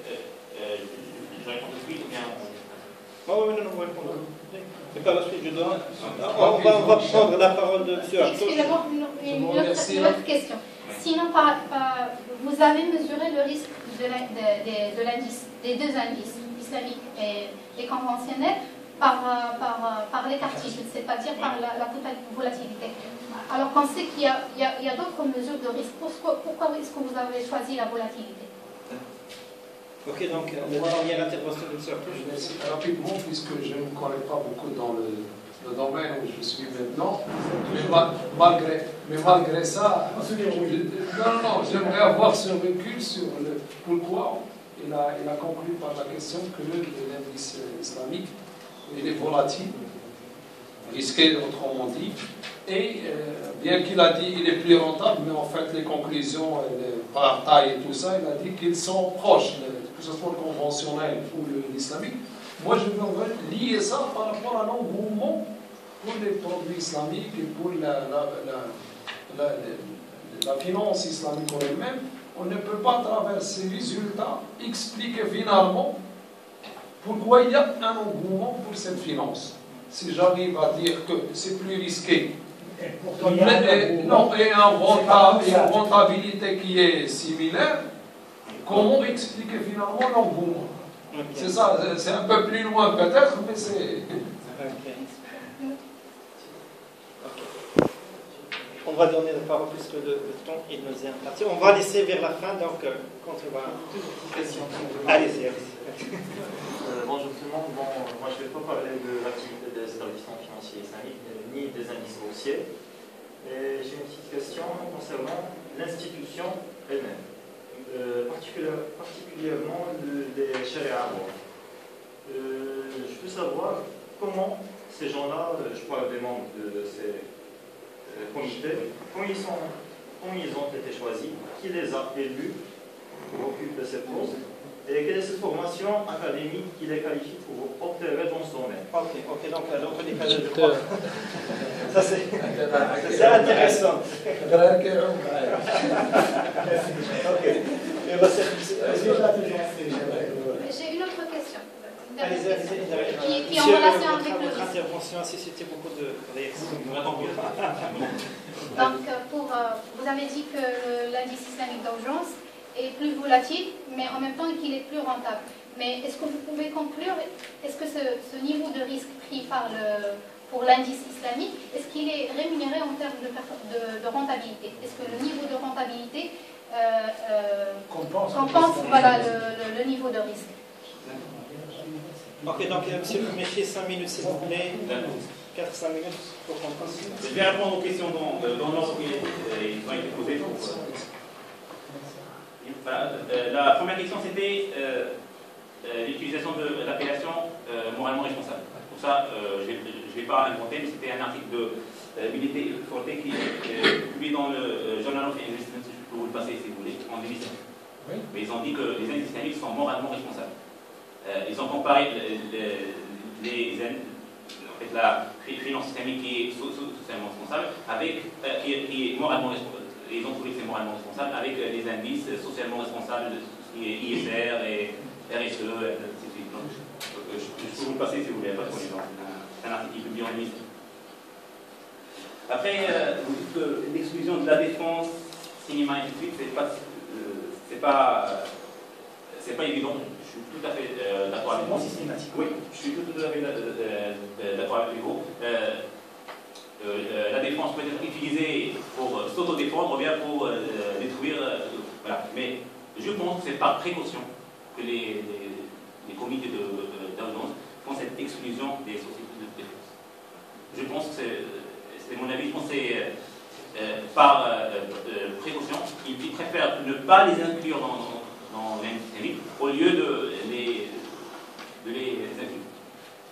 [SPEAKER 5] Je réponds tout de suite ou bien.
[SPEAKER 1] Oh, oui, non, on va répondre. Et par la suite, je donne. On va prendre la parole de M. Arthur.
[SPEAKER 3] Excusez-moi, une autre question. Sinon, vous avez mesuré le risque
[SPEAKER 7] des deux indices, islamiques et conventionnels, par l'écart-type, c'est-à-dire par la volatilité. Alors qu'on sait qu'il y a d'autres mesures de risque. Pourquoi est-ce que vous avez choisi la volatilité?
[SPEAKER 1] Ok, donc la dernière intervention de M.
[SPEAKER 8] Merci. Rapidement, puisque je ne connais pas beaucoup dans le domaine où je suis maintenant, mais malgré ça, j'aimerais avoir ce recul sur pourquoi il a conclu par la question que l'indice islamique il est volatile, risqué autrement dit, et bien qu'il a dit qu'il est plus rentable, mais en fait les conclusions par taille et tout ça, il a dit qu'ils sont proches, que ce soit le conventionnel ou l'islamique. Moi je veux lier ça par rapport à l'engouement pour les produits islamiques et pour la finance islamique en elle-même. On ne peut pas, à travers ces résultats, expliquer finalement pourquoi il y a un engouement pour cette finance. Si j'arrive à dire que c'est plus risqué, et une rentabilité qui est similaire, comment expliquer finalement l'engouement? C'est ça, c'est un peu plus loin peut-être, mais c'est...
[SPEAKER 1] On va donner la parole plus que de temps et de deuxième partie. On va laisser vers la fin, donc, quand on va... Question. Allez-y.
[SPEAKER 9] Bonjour tout le monde. Bon, moi je ne vais pas parler de l'activité des établissements financiers islamiques, ni des indices boursiers. J'ai une petite question concernant l'institution elle-même, particulièrement des sharia. Je veux savoir comment ces gens-là, je parle des membres de ces comités, comment ils ont été choisis, qui les a élus pour occuper ces postes, et quelle est cette formation académique qui les qualifie pour opérer dans ce domaine.
[SPEAKER 1] Ok, donc l'autre décalage de droit. Ça c'est intéressant. Ok.
[SPEAKER 7] J'ai une autre question.
[SPEAKER 1] Allez-y.
[SPEAKER 7] Qui est en relation avec le risque.
[SPEAKER 1] Votre intervention a suscité beaucoup de réactions.
[SPEAKER 7] Donc, vous avez dit que l'indice islamique d'urgence est plus volatile, mais en même temps qu'il est plus rentable. Mais est-ce que vous pouvez conclure, est-ce que ce niveau de risque pris pour l'indice islamique, est-ce qu'il est rémunéré en termes de rentabilité? Est-ce que le niveau de rentabilité compense voilà, le niveau de risque?
[SPEAKER 1] Ok, donc monsieur Méchier, 5 minutes s'il vous plaît. 4-5 minutes pour qu'on passe.
[SPEAKER 5] Je vais répondre aux questions dans l'ordre qui ont été posées. Voilà. La première question c'était l'utilisation de l'appellation moralement responsable. Pour ça, je ne vais pas inventer, mais c'était un article de Milité Forté qui est publié dans le Journal of Investment, je peux vous le passer si vous voulez, en 2007. Oui. Mais ils ont dit que les indices islamiques sont moralement responsables. Ils ont comparé la finance islamique qui est socialement responsable avec qui est moralement responsable. Ils ont trouvé que c'est moralement responsable avec les indices socialement responsables, qui est ISR et RSE, ainsi de suite. Je peux vous le passer si vous voulez, pas de problème. C'est un article publié en 2007. Après, vous dites que l'exclusion de la défense, cinéma et ainsi de suite, c'est pas évident. Je suis tout à fait d'accord avec vous. Oui, je suis tout à fait d'accord avec vous. La défense peut être utilisée pour s'autodéfendre ou bien pour détruire. Voilà. Mais je pense que c'est par précaution que les comités d'ordonnance font cette exclusion des sociétés de défense. Je pense que c'est mon avis, je pense que c'est par précaution. Ils préfèrent ne pas les inclure dans l'industrie au lieu de les inclure.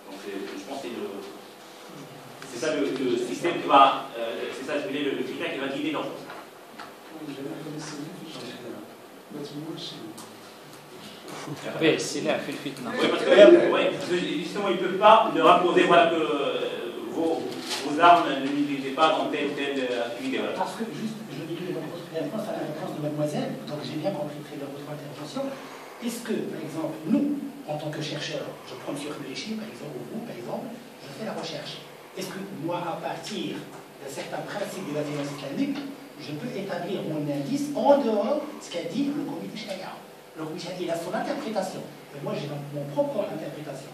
[SPEAKER 5] Donc je pense que c'est ça le système qui va, c'est ça le critère qui va guider leur chose.
[SPEAKER 2] Oui, c'est là, fait le fitna.
[SPEAKER 5] Oui, parce que justement, ils ne peuvent pas leur imposer voilà, que vos armes ne l'utilisez pas dans telle activité. Voilà.
[SPEAKER 6] Parce que juste, je dis que la réponse à la réponse de mademoiselle, donc j'ai bien compris très bien votre intervention. Est-ce que, par exemple, nous, en tant que chercheurs, je prends sur les chiffres, par exemple, ou vous, par exemple, je fais la recherche. Est-ce que moi, à partir d'un certain principe de la finance islamique, je peux établir mon indice en dehors de ce qu'a dit le comité Sharia? Le comité il a son interprétation. Et moi, j'ai donc mon propre interprétation.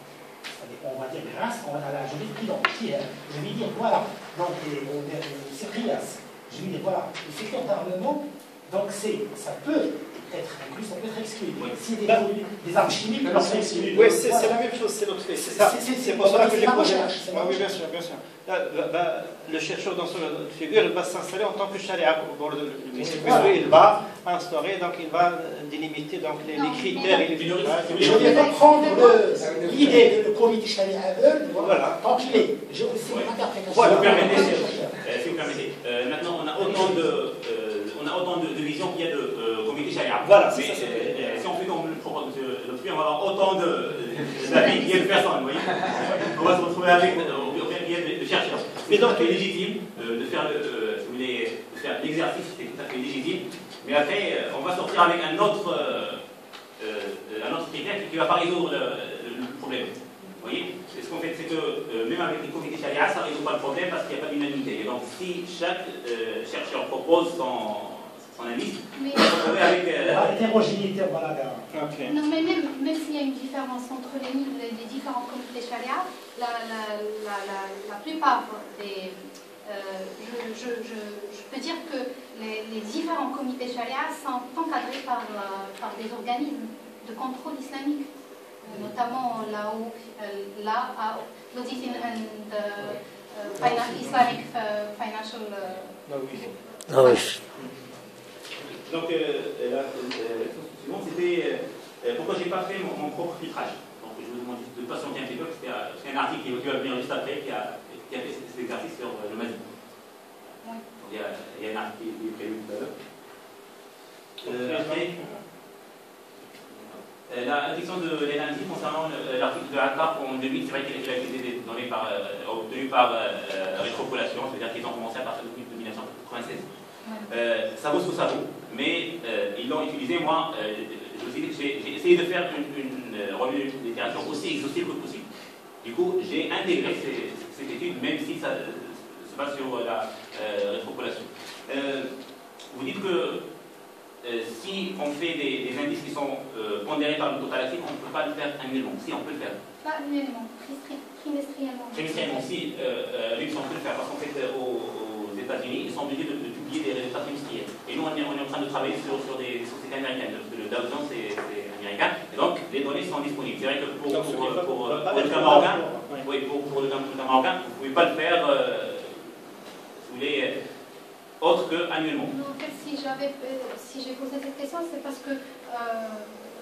[SPEAKER 6] On va dire grâce à la jurisprudence. Je vais dire voilà. Donc, c'est Rias. Je vais dire voilà. Le secteur d'armement, donc ça peut être inclus, ça peut être exclu. Si des armes chimiques, alors c'est exclu.
[SPEAKER 1] Oui, c'est la même chose, c'est l'autre fait. C'est pour cela que j'ai posé. Oui, bien sûr, bien sûr. Le chercheur dans son figure, il va s'installer en tant que charia pour le municipal. Il va instaurer, donc il va délimiter donc, les critères et les minorités.
[SPEAKER 6] Je ne vais pas prendre l'idée que le comité charia veut, voilà, tant qu'il est. Je aussi mon interprétation.
[SPEAKER 5] Voilà. Si vous permettez, maintenant on a autant de visions qu'il y a de comité charia.
[SPEAKER 1] Voilà,
[SPEAKER 5] mais si on fait comme le propose le fruit, on va avoir autant d'avis qu'il y a de personnes, vous voyez. On va se retrouver avec il y a de chercheurs. C'est tout à fait légitime de faire l'exercice, c'est tout à fait légitime. Mais après, on va sortir avec un autre critère qui ne va pas résoudre le problème. Vous voyez? Ce qu'on fait, c'est que même avec les comités charia, ça ne résout pas le problème parce qu'il n'y a pas d'unanimité. Et donc, si chaque chercheur propose son avis, on va se retrouver avec.
[SPEAKER 6] L'hétérogénéité, voilà.
[SPEAKER 7] Okay. Non, mais même s'il y a une différence entre les différents comités charia, la plupart des. Je peux dire que les différents comités charia sont encadrés par des organismes de contrôle islamique, notamment l'AO, l'Audit and Islamic Financial.
[SPEAKER 5] Donc, la suivante, c'était pourquoi je n'ai pas fait mon propre filtrage. Donc, je vous demande de patienter un petit peu, c'est un article qui va venir juste après qui a fait cet exercice sur le Mali.
[SPEAKER 7] Oui.
[SPEAKER 5] Il y a un article qui est prévu tout à l'heure. Après, la question de l'énergie concernant l'article de Akar en 2000, c'est vrai qu'il a été obtenu par rétropolation, c'est-à-dire qu'ils ont commencé à partir de 1996. Ça vaut ce que ça vaut, mais ils l'ont utilisé. Moi, j'ai essayé de faire une revue de déclaration aussi exhaustive que possible. Du coup, j'ai intégré cette étude, même si ça se base sur la rétropolation. Vous dites que si on fait des indices qui sont pondérés par le total actif, on ne peut pas le faire annuellement. Si, on peut le faire.
[SPEAKER 7] Pas annuellement, trimestriellement.
[SPEAKER 5] Trimestriellement, si, on peut le faire, parce qu'en fait, aux États-Unis, ils sont obligés de publier des résultats trimestriels. Et nous, on est en train de travailler sur des sociétés américaines, parce que le Dow Jones, c'est américain. Et donc, les données sont disponibles. C'est vrai que pour le cas marocain, oui, pour le cas marocain, vous ne pouvez pas le faire, si vous voulez, autre qu'annuellement.
[SPEAKER 7] En fait, si j'ai posé cette question, c'est parce que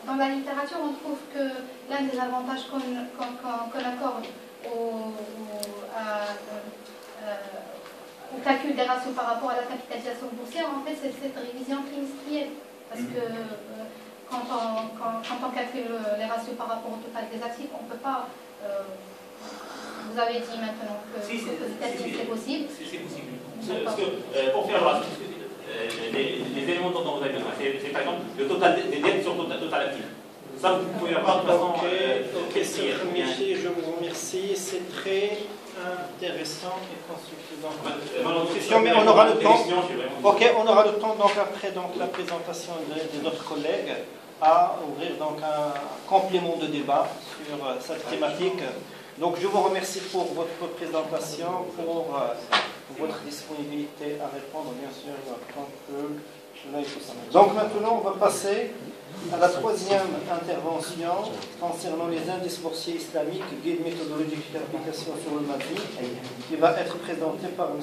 [SPEAKER 7] dans la littérature, on trouve que l'un des avantages qu'on accorde au calcul des ratios par rapport à la capitalisation boursière, en fait, c'est cette révision trimestrielle. Parce que quand on calcule les ratios par rapport au total des actifs, on ne peut pas. Vous avez dit maintenant que c'est possible. C'est possible.
[SPEAKER 5] Parce que pour faire le ratio, les éléments dont vous avez besoin, c'est par exemple le total des dettes sur le total actif. Ça, vous pouvez avoir de façon.
[SPEAKER 1] Je vous remercie, c'est très intéressant et constructif. Mais on aura le temps. Ok, on aura le temps donc après la présentation de notre collègue à ouvrir donc un complément de débat sur cette thématique. Donc je vous remercie pour votre présentation, pour votre disponibilité à répondre, bien sûr, tant que cela est possible. Donc maintenant, on va passer à la troisième intervention concernant les indices boursiers islamiques, guide méthodologique d'application sur le Mali, qui va être présenté par M.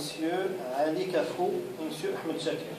[SPEAKER 1] Ali Kafou et M. Ahmed Shakir.